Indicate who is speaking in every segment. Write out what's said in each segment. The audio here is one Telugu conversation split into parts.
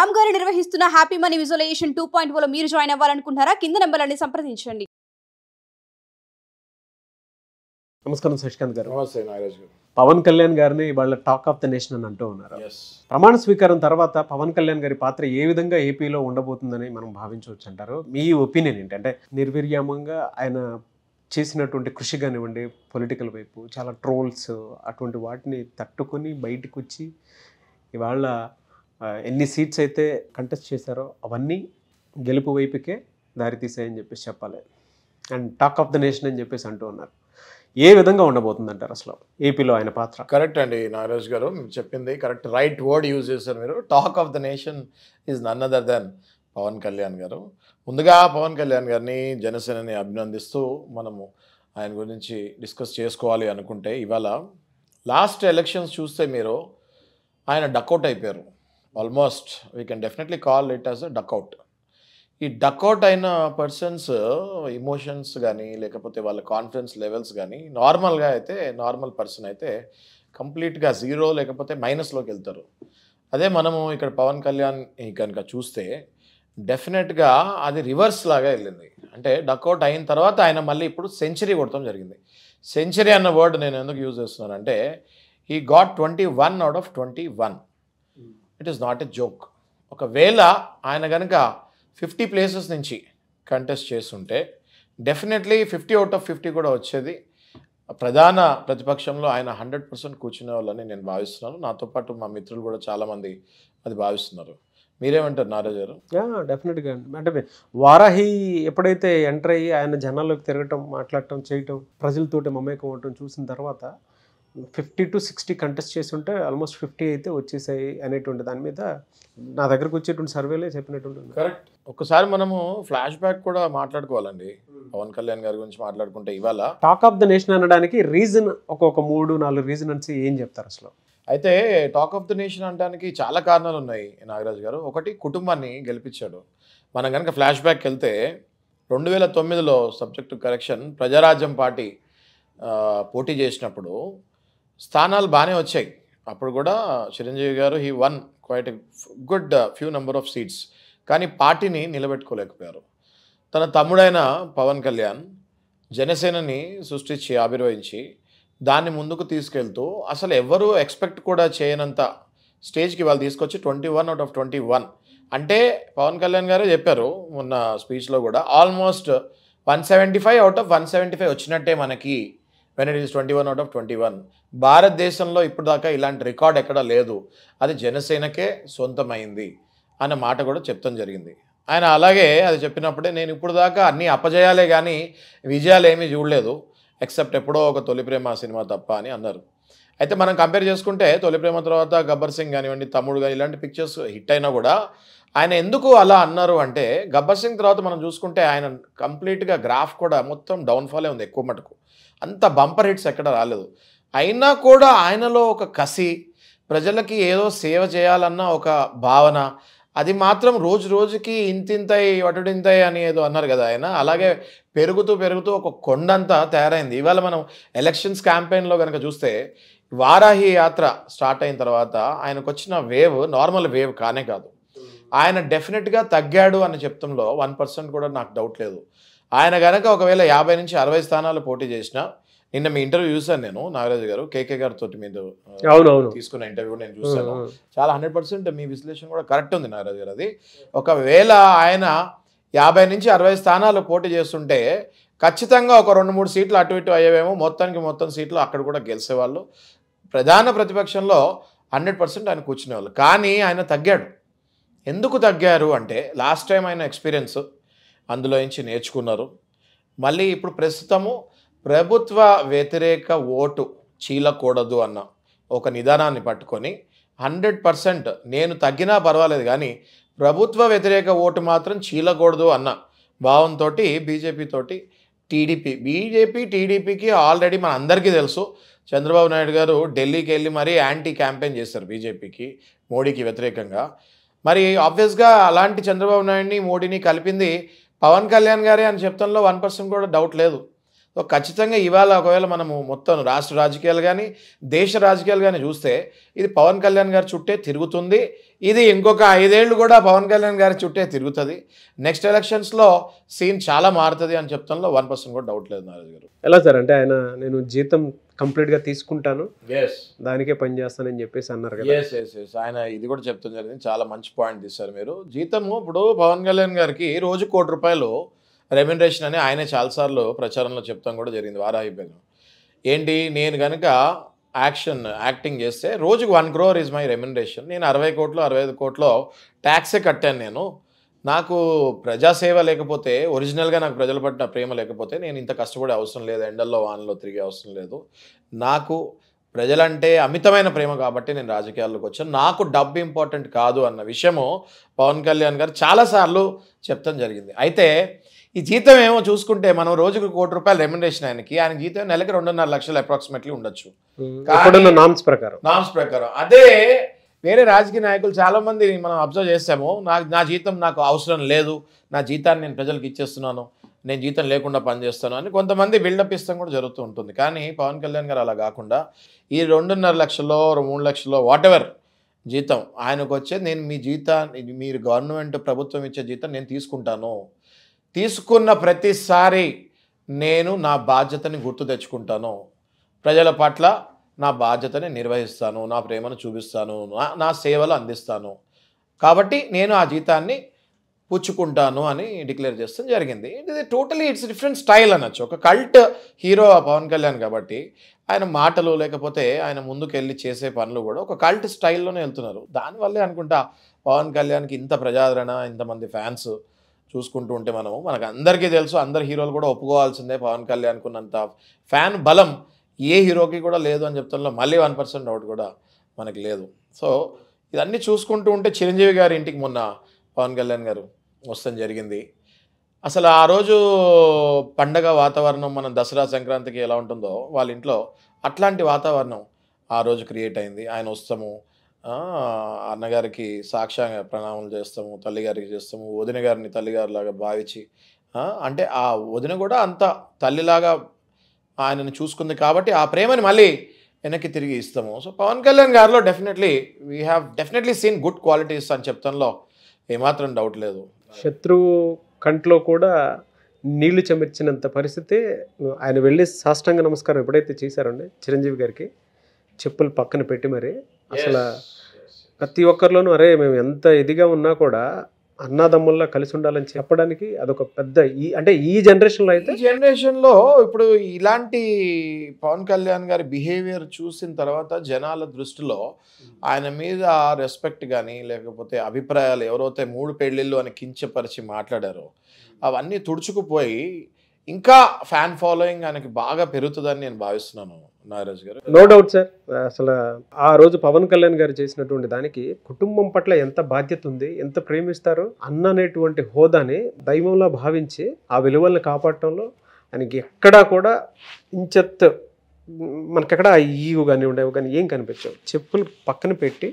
Speaker 1: రామ్ గారు నిర్వహిస్తున్న హ్యాపీ మనీ విజువలైజేషన్ 2.0 మీరు జాయిన్ అవ్వాలనుకుంటున్నారా? కింద నంబర్లని సంప్రదించండి.
Speaker 2: నమస్కారం శశికాంత్ గారు.
Speaker 3: నమస్తే నాగరాజ్ గారు.
Speaker 2: పవన్ కళ్యాణ్ గారిని వాళ్ళ టాక్ ఆఫ్ ద నేషన్ అని అంటూ ఉన్నారు. ప్రమాణ స్వీకారం తర్వాత పవన్ కళ్యాణ్ గారి పాత్ర ఏ విధంగా ఏపీలో ఉండబోతుందని మనం భావించవచ్చు అంటారు? మీ ఒపీనియన్ ఏంటంటే నిర్విర్యామంగా ఆయన చేసినటువంటి కృషి కానివ్వండి, పొలిటికల్ వైపు చాలా ట్రోల్స్ అటువంటి వాటిని తట్టుకొని బయటకు వచ్చి ఇవాళ ఎన్ని సీట్స్ అయితే కంటెస్ట్ చేశారో అవన్నీ గెలుపు వైపుకే దారితీసాయని చెప్పేసి చెప్పాలి. And talk of the nation అని చెప్పేసి అంటూ ఉన్నారు. ఏ విధంగా ఉండబోతుంది అంటారు అసలు ఏపీలో ఆయన పాత్ర?
Speaker 3: కరెక్ట్ అండి నాగరాజ్ గారు, మీరు చెప్పింది కరెక్ట్, రైట్ వర్డ్ యూజ్ చేశారు మీరు. Talk of the nation is none other than Pawan Kalyan garu. ముందుగా పవన్ కళ్యాణ్ గారిని, జనసేనని అభినందిస్తూ మనము ఆయన గురించి డిస్కస్ చేసుకోవాలి అనుకుంటే, ఇవాళ లాస్ట్ ఎలక్షన్స్ చూస్తే మీరు ఆయన డక్అవుట్ అయిపోయారు. Almost we can definitely call it as a duck out. ఈ డక్అవుట్ అయిన పర్సన్స్ ఇమోషన్స్ కానీ లేకపోతే వాళ్ళ కాన్ఫిడెన్స్ లెవెల్స్ కానీ నార్మల్గా అయితే, నార్మల్ పర్సన్ అయితే కంప్లీట్గా జీరో లేకపోతే మైనస్లోకి వెళ్తారు. అదే మనము ఇక్కడ పవన్ కళ్యాణ్ కనుక చూస్తే డెఫినెట్గా అది రివర్స్ లాగా వెళ్ళింది. అంటే డక్అవుట్ అయిన తర్వాత ఆయన మళ్ళీ ఇప్పుడు సెంచరీ కొడతాం జరిగింది. సెంచరీ అన్న వర్డ్ నేను ఎందుకు యూజ్ చేస్తున్నానంటే, he got 21 out of 21. It is not a joke. ఒకవేళ ఆయన కనుక 50 ప్లేసెస్ నుంచి కంటెస్ట్ చేస్తుంటే డెఫినెట్లీ 50 out of 50 కూడా వచ్చేది. ప్రధాన ప్రతిపక్షంలో ఆయన 100% కూర్చునే వాళ్ళని నేను భావిస్తున్నాను. నాతో పాటు మా మిత్రులు కూడా చాలామంది అది భావిస్తున్నారు. మీరేమంటారు నారాజ్ గారు?
Speaker 2: డెఫినెట్గా. అంటే వారాహి ఎప్పుడైతే ఎంటర్ అయ్యి ఆయన జనాల్లోకి తిరగటం, మాట్లాడటం, చేయటం, ప్రజలతోటి మమేకం అవటం చూసిన తర్వాత 50 to 60 కంటెస్ట్ చేసి ఉంటే ఆల్మోస్ట్ 50 అయితే వచ్చేసాయి అనేటువంటి దాని మీద నా దగ్గరకు వచ్చేటువంటి సర్వేలే చెప్పినటువంటి.
Speaker 3: కరెక్ట్. ఒకసారి మనము ఫ్లాష్ బ్యాక్ కూడా మాట్లాడుకోవాలండి. పవన్ కళ్యాణ్ గారి గురించి మాట్లాడుకుంటే ఇవాళ
Speaker 2: టాక్ ఆఫ్ ద నేషన్ అనడానికి రీజన్ ఒక 3-4 రీజన్ అని ఏం చెప్తారు అసలు?
Speaker 3: అయితే టాక్ ఆఫ్ ద నేషన్ అనడానికి చాలా కారణాలు ఉన్నాయి నాగరాజ్ గారు. ఒకటి, కుటుంబాన్ని గెలిపించాడు. మనం కనుక ఫ్లాష్ బ్యాక్ వెళ్తే 2009లో సబ్జెక్టు కరెక్షన్ ప్రజారాజ్యం పార్టీ పోటీ చేసినప్పుడు స్థానాలు బాగానే వచ్చాయి. అప్పుడు కూడా చిరంజీవి గారు he one quite good few number of seats. కానీ పార్టీని నిలబెట్టుకోలేకపోయారు. తన తమ్ముడైన పవన్ కళ్యాణ్ జనసేనని సృష్టించి, ఆవిర్వహించి దాన్ని ముందుకు తీసుకెళ్తూ అసలు ఎవరు ఎక్స్పెక్ట్ కూడా చేయనంత స్టేజ్కి వాళ్ళు తీసుకొచ్చి 21 out of 21. అంటే పవన్ కళ్యాణ్ గారు చెప్పారు మొన్న స్పీచ్లో కూడా, ఆల్మోస్ట్ 175 out of 175 వచ్చినట్టే మనకి when it is 21 out of 21. భారతదేశంలో ఇప్పుడు దాకా ఇలాంటి రికార్డ్ ఎక్కడా లేదు, అది జనసేనకే సొంతమైంది అన్న మాట కూడా చెప్తాం జరిగింది. ఆయన అలాగే అది చెప్పినప్పుడే నేను ఇప్పుడు దాకా అన్నీ అపజయాలే కానీ విజయాలు ఏమీ చూడలేదు, ఎక్సెప్ట్ ఎప్పుడో ఒక తొలి ప్రేమ సినిమా తప్ప అని అన్నారు. అయితే మనం కంపేర్ చేసుకుంటే తొలి ప్రేమ తర్వాత గబ్బర్ సింగ్ కానివ్వండి, తమ్ముడు కానీ ఇలాంటి పిక్చర్స్ హిట్ అయినా కూడా ఆయన ఎందుకు అలా అన్నారు అంటే, గబ్బర్ సింగ్ తర్వాత మనం చూసుకుంటే ఆయన కంప్లీట్గా గ్రాఫ్ కూడా మొత్తం డౌన్ఫాలే ఉంది ఎక్కువ మటుకు. అంత బంపర్ హిట్స్ ఎక్కడ రాలేదు. అయినా కూడా ఆయనలో ఒక కసి, ప్రజలకి ఏదో సేవ చేయాలన్న ఒక భావన, అది మాత్రం రోజు రోజుకి ఇంతింతాయి వటుడింతాయి అని ఏదో అన్నారు కదా ఆయన, అలాగే పెరుగుతూ పెరుగుతూ ఒక కొండంతా తయారైంది. ఇవాళ మనం ఎలక్షన్స్ క్యాంపెయిన్లో కనుక చూస్తే వారాహి యాత్ర స్టార్ట్ అయిన తర్వాత ఆయనకు వచ్చిన వేవ్ నార్మల్ వేవ్ కానే కాదు. ఆయన డెఫినెట్గా తగ్గాడు అని చెప్తంలో 1% కూడా నాకు డౌట్ లేదు. ఆయన కనుక ఒకవేళ 50 నుంచి 60 స్థానాలు పోటీ చేసినా, నిన్న మీ ఇంటర్వ్యూ చూసాను నేను నాగరాజ్ గారు, కేకే గారితో మీరు తీసుకున్న ఇంటర్వ్యూ నేను చూసాను. చాలా 100% మీ విశ్లేషణ కూడా కరెక్ట్ ఉంది నాగరాజ్ గారు. అది ఒకవేళ ఆయన 50 నుంచి 60 స్థానాలు పోటీ చేస్తుంటే ఖచ్చితంగా ఒక 2-3 సీట్లు అటు ఇటు అయ్యేవేమో, మొత్తం సీట్లు అక్కడ కూడా గెలిచేవాళ్ళు. ప్రధాన ప్రతిపక్షంలో 100% ఆయన కూర్చునేవాళ్ళు. కానీ ఆయన తగ్గాడు. ఎందుకు తగ్గారు అంటే, లాస్ట్ టైం ఆయన ఎక్స్పీరియన్స్ అందులో నుంచి నేర్చుకున్నారు. మళ్ళీ ఇప్పుడు ప్రస్తుతము ప్రభుత్వ వ్యతిరేక ఓటు చీలకూడదు అన్న ఒక నిదానాన్ని పట్టుకొని 100% నేను తగ్గినా పర్వాలేదు కానీ ప్రభుత్వ వ్యతిరేక ఓటు మాత్రం చీలకూడదు అన్న భావంతో బీజేపీతోటి టీడీపీకి ఆల్రెడీ మన అందరికీ తెలుసు, చంద్రబాబు నాయుడు గారు ఢిల్లీకి వెళ్ళి మరీ యాంటీ క్యాంపెయిన్ చేశారు బీజేపీకి, మోడీకి వ్యతిరేకంగా. మరి ఆబ్వియస్గా అలాంటి చంద్రబాబు నాయుడిని, మోడీని కలిపింది పవన్ కళ్యాణ్ గారే అని చెప్తంలో 1% కూడా డౌట్ లేదు. సో ఖచ్చితంగా ఇవాళ ఒకవేళ మనము మొత్తం రాష్ట్ర రాజకీయాలు కానీ దేశ రాజకీయాలు కానీ చూస్తే ఇది పవన్ కళ్యాణ్ గారి చుట్టే తిరుగుతుంది. ఇది ఇంకొక 5 ఏళ్ళు కూడా పవన్ కళ్యాణ్ గారి చుట్టే తిరుగుతుంది. నెక్స్ట్ ఎలక్షన్స్లో సీన్ చాలా మారుతుంది అని చెప్తాంలో 1% కూడా డౌట్ లేదు నారాజు గారు.
Speaker 2: ఎలా సార్ అంటే ఆయన నేను జీతం కంప్లీట్గా తీసుకుంటాను, దానికే పని చేస్తానని చెప్పేసి అన్నారు కదా.
Speaker 3: ఆయన ఇది కూడా చెప్తాం జరిగింది. చాలా మంచి పాయింట్ తీశారు మీరు. జీతము ఇప్పుడు పవన్ కళ్యాణ్ గారికి రోజు ₹1 రెమ్యునరేషన్ అని ఆయనే చాలాసార్లు ప్రచారంలో చెప్తాం కూడా జరిగింది. వారాహిపోయాను ఏంటి, నేను కనుక యాక్టింగ్ చేస్తే రోజుకు 1 crore ఈజ్ మై రెమ్యునరేషన్. నేను 60 కోట్లు 65 కోట్లు ట్యాక్సే కట్టాను. నేను నాకు ప్రజాసేవ లేకపోతే, ఒరిజినల్గా నాకు ప్రజల పట్ల ప్రేమ లేకపోతే నేను ఇంత కష్టపడే అవసరం లేదు, ఎండల్లో వానలో తిరిగే అవసరం లేదు. నాకు ప్రజలంటే అమితమైన ప్రేమ కాబట్టి నేను రాజకీయాల్లోకి వచ్చాను. నాకు డబ్బు ఇంపార్టెంట్ కాదు అన్న విషయము పవన్ కళ్యాణ్ గారు చాలాసార్లు చెప్తాం జరిగింది. అయితే ఈ జీతం ఏమో చూసుకుంటే మనం రోజుకు ₹1 రెమ్యునరేషన్ ఆయన జీతం నెలకి 2.5 లక్షలు అప్రాక్సిమేట్లీ ఉండొచ్చు
Speaker 2: నామ్స్
Speaker 3: ప్రకారం. అదే వేరే రాజకీయ నాయకులు చాలామంది మనం అబ్జర్వ్ చేస్తాము, నా జీతం నాకు అవసరం లేదు, నా జీతాన్ని నేను ప్రజలకు ఇచ్చేస్తున్నాను, నేను జీతం లేకుండా పనిచేస్తాను అని కొంతమంది బిల్డప్ ఇస్తాం కూడా జరుగుతూ ఉంటుంది. కానీ పవన్ కళ్యాణ్ గారు అలా కాకుండా ఈ 2.5 లక్షలో 3 లక్షలో వాటెవర్ జీతం ఆయనకు వచ్చే, నేను మీ జీతాన్ని, మీరు గవర్నమెంట్ ప్రభుత్వం ఇచ్చే జీతం నేను తీసుకుంటాను, తీసుకున్న ప్రతిసారి నేను నా బాధ్యతని గుర్తు తెచ్చుకుంటాను, ప్రజల పట్ల నా బాధ్యతని నిర్వహిస్తాను, నా ప్రేమను చూపిస్తాను, నా సేవలు అందిస్తాను, కాబట్టి నేను ఆ జీతాన్ని పుచ్చుకుంటాను అని డిక్లేర్ చేస్తాం జరిగింది. ఇది టోటలీ ఇట్స్ డిఫరెంట్ స్టైల్ అనొచ్చు. ఒక కల్ట్ హీరో పవన్ కళ్యాణ్ కాబట్టి ఆయన మాటలు లేకపోతే ఆయన ముందుకెళ్ళి చేసే పనులు కూడా ఒక కల్ట్ స్టైల్లోనే వెళ్తున్నారు. దానివల్లే అనుకుంటా పవన్ కళ్యాణ్కి ఇంత ప్రజాదరణ, ఇంతమంది ఫ్యాన్స్ చూసుకుంటూ ఉంటే మనకు అందరికీ తెలుసు, అందరు హీరోలు కూడా ఒప్పుకోవాల్సిందే, పవన్ కళ్యాణ్కు ఉన్నంత ఫ్యాన్ బలం ఏ హీరోకి కూడా లేదు అని చెప్తాను. మళ్ళీ 1% డౌట్ కూడా మనకి లేదు. సో ఇదన్నీ చూసుకుంటూ ఉంటే చిరంజీవి గారి ఇంటికి మొన్న పవన్ కళ్యాణ్ గారు వస్తాం జరిగింది. అసలు ఆ రోజు పండగ వాతావరణం మన దసరా సంక్రాంతికి ఎలా ఉంటుందో వాళ్ళ ఇంట్లో అట్లాంటి వాతావరణం ఆ రోజు క్రియేట్ అయింది. ఆయన వస్తాము, అన్నగారికి సాక్ష్యంగా ప్రణామాలు చేస్తాము, తల్లిగారికి చేస్తాము, వదిన గారిని తల్లిగారిలాగా భావించి, అంటే ఆ వదిన కూడా అంత తల్లిలాగా ఆయనను చూసుకుంది కాబట్టి ఆ ప్రేమని మళ్ళీ వెనక్కి తిరిగి ఇస్తాము. సో పవన్ కళ్యాణ్ గారిలో we have definitely seen good qualities అని చెప్తాంలో ఏమాత్రం డౌట్ లేదు.
Speaker 2: శత్రువు కంట్లో కూడా నీళ్లు చెమర్చినంత పరిస్థితి. ఆయన వెళ్ళి సాష్టాంగ నమస్కారం ఎప్పుడైతే చేశారండి చిరంజీవి గారికి, చెప్పులు పక్కన పెట్టి మరి అసలు ప్రతి ఒక్కరిలోనూ అరే మేము ఎంత ఇదిగా ఉన్నా కూడా అన్నదమ్ముల్లా కలిసి ఉండాలని చెప్పడానికి అదొక పెద్ద ఈ జనరేషన్లో
Speaker 3: ఇప్పుడు ఇలాంటి పవన్ కళ్యాణ్ గారి బిహేవియర్ చూసిన తర్వాత జనాల దృష్టిలో ఆయన మీద రెస్పెక్ట్ కానీ లేకపోతే అభిప్రాయాలు ఎవరైతే 3 పెళ్ళిళ్ళు అని కించపరిచి మాట్లాడారో అవన్నీ తుడుచుకుపోయి ఇంకా ఫ్యాన్ ఫాలోయింగ్ ఆయనకి బాగా పెరుగుతుందని నేను భావిస్తున్నాను Nagaraj garu.
Speaker 2: No doubt sir. అసలు ఆ రోజు పవన్ కళ్యాణ్ గారు చేసినటువంటి దానికి కుటుంబం పట్ల ఎంత బాధ్యత ఉంది, ఎంత ప్రేమిస్తారు అన్న అనేటువంటి హోదాని దైవంలా భావించి ఆ విలువల్ని కాపాడటంలో ఆయనకి ఎక్కడా కూడా ఇంచెత్ మనకెక్కడ ఈగు కానీ ఉండేవి కానీ ఏం కనిపించవు. చెప్పులు పక్కన పెట్టి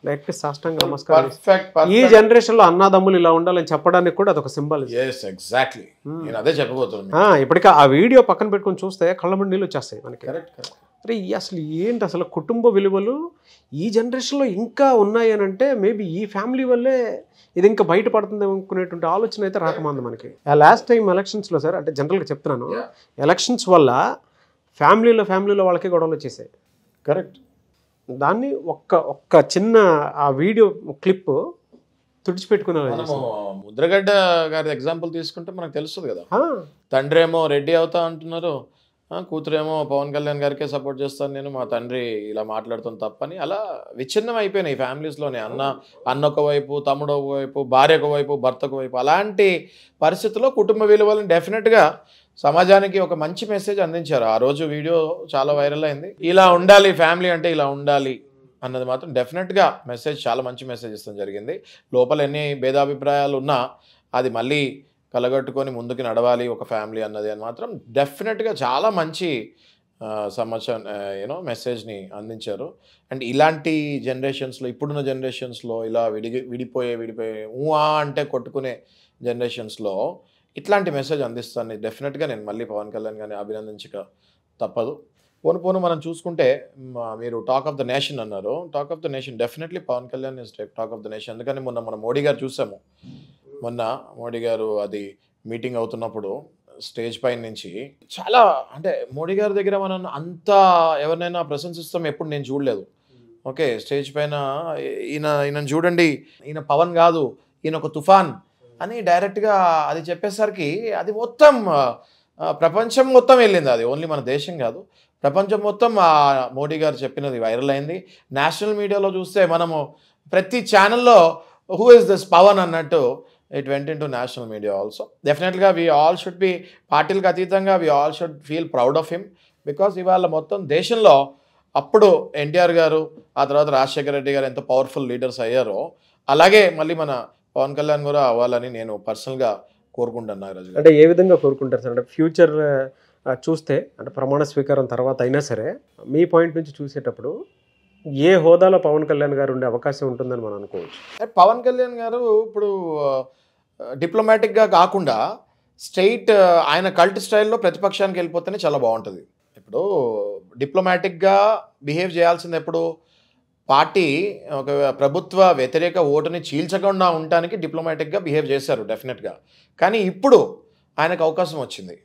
Speaker 2: డైరెక్ట్ సాష్టాంగ నమస్కారం. ఈ జనరేషన్ లో అన్నదమ్ములు ఇలా ఉండాలని చెప్పడానికి కూడా అదొక సింబల్.
Speaker 3: ఎగ్జాక్ట్లీ నేను అదే చెప్పబోతున్నాను.
Speaker 2: ఇప్పటికీ ఆ వీడియో పక్కన పెట్టుకొని చూస్తే కళ్ళమండి నీళ్ళు వచ్చేస్తాయి మనకి. అరే అసలు ఏంటి అసలు కుటుంబ విలువలు ఈ జనరేషన్లో ఇంకా ఉన్నాయి అని అంటే మేబీ ఈ ఫ్యామిలీ వల్లే ఇది ఇంకా బయటపడుతుంది అనుకునేటువంటి ఆలోచన అయితే రాకమంది మనకి. ఆ లాస్ట్ టైం ఎలక్షన్స్లో సార్, అంటే జనరల్గా చెప్తున్నాను, ఎలక్షన్స్ వల్ల ఫ్యామిలీలో వాళ్ళకి గొడవలు వచ్చేసాయి.
Speaker 3: కరెక్ట్.
Speaker 2: దాన్ని ఒక్క చిన్న ఆ వీడియో క్లిప్ తుడిచిపెట్టుకున్నారు.
Speaker 3: ముద్రగడ్డ గారి ఎగ్జాంపుల్ తీసుకుంటే మనకు తెలుస్తుంది కదా, తండ్రి ఏమో రెడ్డి అవుతా అంటున్నారు, కూతురేమో పవన్ కళ్యాణ్ గారికే సపోర్ట్ చేస్తాను నేను, మా తండ్రి ఇలా మాట్లాడుతాను తప్పని అలా విచ్ఛిన్నం అయిపోయినాయి ఫ్యామిలీస్లోనే. అన్న ఒకవైపు, తమ్ముడు ఒకవైపు, భార్య ఒకవైపు, భర్త ఒకవైపు. అలాంటి పరిస్థితుల్లో కుటుంబ విలువలను డెఫినెట్గా సమాజానికి ఒక మంచి మెసేజ్ అందించారు. ఆ రోజు వీడియో చాలా వైరల్ అయింది. ఇలా ఉండాలి, ఫ్యామిలీ అంటే ఇలా ఉండాలి అన్నది మాత్రం డెఫినెట్గా మెసేజ్, చాలా మంచి మెసేజ్ ఇస్తాం జరిగింది. లోపల ఎన్ని భేదాభిప్రాయాలు ఉన్నా అది మళ్ళీ కలగట్టుకొని ముందుకు నడవాలి ఒక ఫ్యామిలీ అన్నది అని మాత్రం డెఫినెట్గా చాలా మంచి మెసేజ్ని అందించారు. అండ్ ఇలాంటి జనరేషన్స్లో, ఇప్పుడున్న జనరేషన్స్లో ఇలా విడిపోయే ఊహా అంటే కొట్టుకునే జనరేషన్స్లో ఇట్లాంటి మెసేజ్ అందిస్తాను డెఫినెట్గా. నేను మళ్ళీ పవన్ కళ్యాణ్ గారిని అభినందించక తప్పదు. పోను మనం చూసుకుంటే మీరు టాక్ ఆఫ్ ద నేషన్ అన్నారు. Talk of the nation definitely Pawan Kalyan is talk of the nation. ఎందుకని మొన్న మన మోడీ గారు చూసాము. మొన్న మోడీ గారు అది మీటింగ్ అవుతున్నప్పుడు స్టేజ్ పైన నుంచి చాలా, అంటే మోడీ గారి దగ్గర మనం అంత ఎవరినైనా ప్రశంసిస్తాం ఎప్పుడు నేను చూడలేదు. ఓకే, స్టేజ్ పైన ఈయన చూడండి, ఈయన పవన్ కాదు, ఈయన ఒక తుఫాన్ అని డైరెక్ట్గా అది చెప్పేసరికి అది మొత్తం ప్రపంచం మొత్తం వెళ్ళింది. అది ఓన్లీ మన దేశం కాదు, ప్రపంచం మొత్తం మోడీ గారు చెప్పినది వైరల్ అయింది. నేషనల్ మీడియాలో చూస్తే మనము ప్రతి ఛానల్లో హూ ఇస్ దిస్ పవన్ అన్నట్టు it went in to national media also. డెఫినెట్గా వీ ఆల్ షుడ్ బి, పార్టీలకు అతీతంగా we all should feel proud of him. Because ఇవాళ మొత్తం దేశంలో అప్పుడు ఎన్టీఆర్ గారు, ఆ తర్వాత రాజశేఖర రెడ్డి గారు ఎంత పవర్ఫుల్ లీడర్స్ అయ్యారో అలాగే మళ్ళీ మన పవన్ కళ్యాణ్ కూడా అవ్వాలని నేను పర్సనల్గా కోరుకుంటున్నాను. నాగరాజు
Speaker 2: అంటే ఏ విధంగా కోరుకుంటారు సార్? అంటే ఫ్యూచర్ చూస్తే, అంటే ప్రమాణ స్వీకారం తర్వాత అయినా సరే మీ పాయింట్ నుంచి చూసేటప్పుడు ఏ హోదాలో పవన్ కళ్యాణ్ గారు ఉండే అవకాశం ఉంటుందని మనం అనుకోవచ్చు?
Speaker 3: పవన్ కళ్యాణ్ గారు ఇప్పుడు డిప్లొమాటిక్గా కాకుండా స్ట్రైట్ ఆయన కల్ట్ స్టైల్లో ప్రతిపక్షానికి వెళ్ళిపోతేనే చాలా బాగుంటుంది. ఇప్పుడు డిప్లొమాటిక్గా బిహేవ్ చేయాల్సింది ఎప్పుడు, పార్టీ ఒక ప్రభుత్వ వ్యతిరేక ఓటుని చీల్చకుండా ఉండటానికి డిప్లొమాటిక్గా బిహేవ్ చేశారు డెఫినెట్గా. కానీ ఇప్పుడు ఆయనకు అవకాశం వచ్చింది,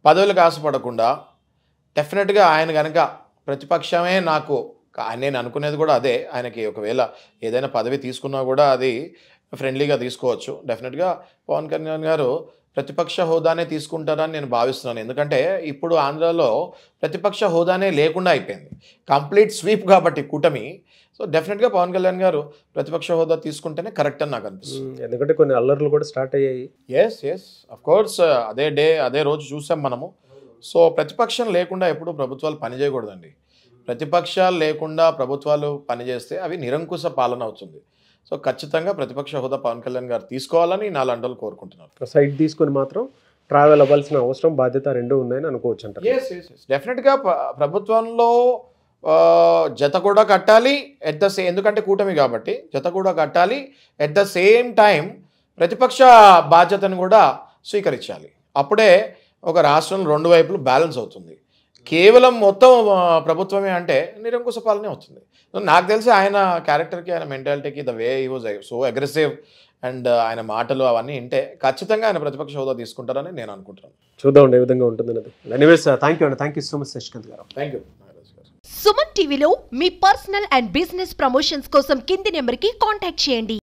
Speaker 3: పదవులకు ఆశపడకుండా డెఫినెట్గా ఆయన కనుక ప్రతిపక్షమే నాకు, నేను అనుకునేది కూడా అదే, ఆయనకి ఒకవేళ ఏదైనా పదవి తీసుకున్నా కూడా అది ఫ్రెండ్లీగా తీసుకోవచ్చు. డెఫినెట్గా పవన్ కళ్యాణ్ గారు ప్రతిపక్ష హోదానే తీసుకుంటారని నేను భావిస్తున్నాను. ఎందుకంటే ఇప్పుడు ఆంధ్రాలో ప్రతిపక్ష హోదానే లేకుండా అయిపోయింది, కంప్లీట్ స్వీప్ కాబట్టి కూటమి. సో డెఫినెట్గా పవన్ కళ్యాణ్ గారు ప్రతిపక్ష హోదా తీసుకుంటేనే కరెక్ట్ అని నాకు అనిపిస్తుంది.
Speaker 2: ఎందుకంటే కొన్ని అల్లర్లు కూడా స్టార్ట్ అయ్యాయి.
Speaker 3: ఎస్ అఫ్ కోర్స్, అదే రోజు చూసాం మనము. సో ప్రతిపక్షం లేకుండా ఎప్పుడు ప్రభుత్వాలు పనిచేయకూడదండి. ప్రతిపక్షాలు లేకుండా ప్రభుత్వాలు పనిచేస్తే అవి నిరంకుశ పాలన అవుతుంది. సో ఖచ్చితంగా ప్రతిపక్ష హోదా పవన్ కళ్యాణ్ గారు తీసుకోవాలని నాలంటలు కోరుకుంటున్నారు.
Speaker 2: సైడ్ తీసుకొని మాత్రం ట్రావెల్ అవ్వాల్సిన అవసరం, బాధ్యత రెండూ ఉన్నాయని అనుకోవచ్చు అంటారు.
Speaker 3: డెఫినెట్గా ప్రభుత్వంలో జత కూడా కట్టాలి ఎట్ ద సేమ్, ఎందుకంటే కూటమి కాబట్టి జత కూడా కట్టాలి. ఎట్ ద సేమ్ టైం ప్రతిపక్ష బాధ్యతను కూడా స్వీకరించాలి. అప్పుడే ఒక రాష్ట్రం రెండు వైపులు బ్యాలెన్స్ అవుతుంది. కేవలం మొత్తం ప్రభుత్వమే అంటే నిరంకుశ పాలనే అవుతుంది. నాకు తెలిసి ఆయన క్యారెక్టర్కి, ఆయన మెంటాలిటీకి, the way he was so aggressive and ఆయన మాటలు అవన్నీ వింటే ఖచ్చితంగా ఆయన ప్రతిపక్ష హోదా తీసుకుంటారని నేను అనుకుంటున్నాను.
Speaker 2: చూద్దాం ఏ విధంగా ఉంటుందన్నది. ఎనీవేస్ థ్యాంక్ యూ అండి, thank you so much Shashikanth గారు.
Speaker 3: Thank you.
Speaker 4: సుమన్ టీవీలో మీ పర్సనల్ అండ్ బిజినెస్ ప్రమోషన్స్ కోసం కింది నెంబర్కి కాంటాక్ట్ చేయండి.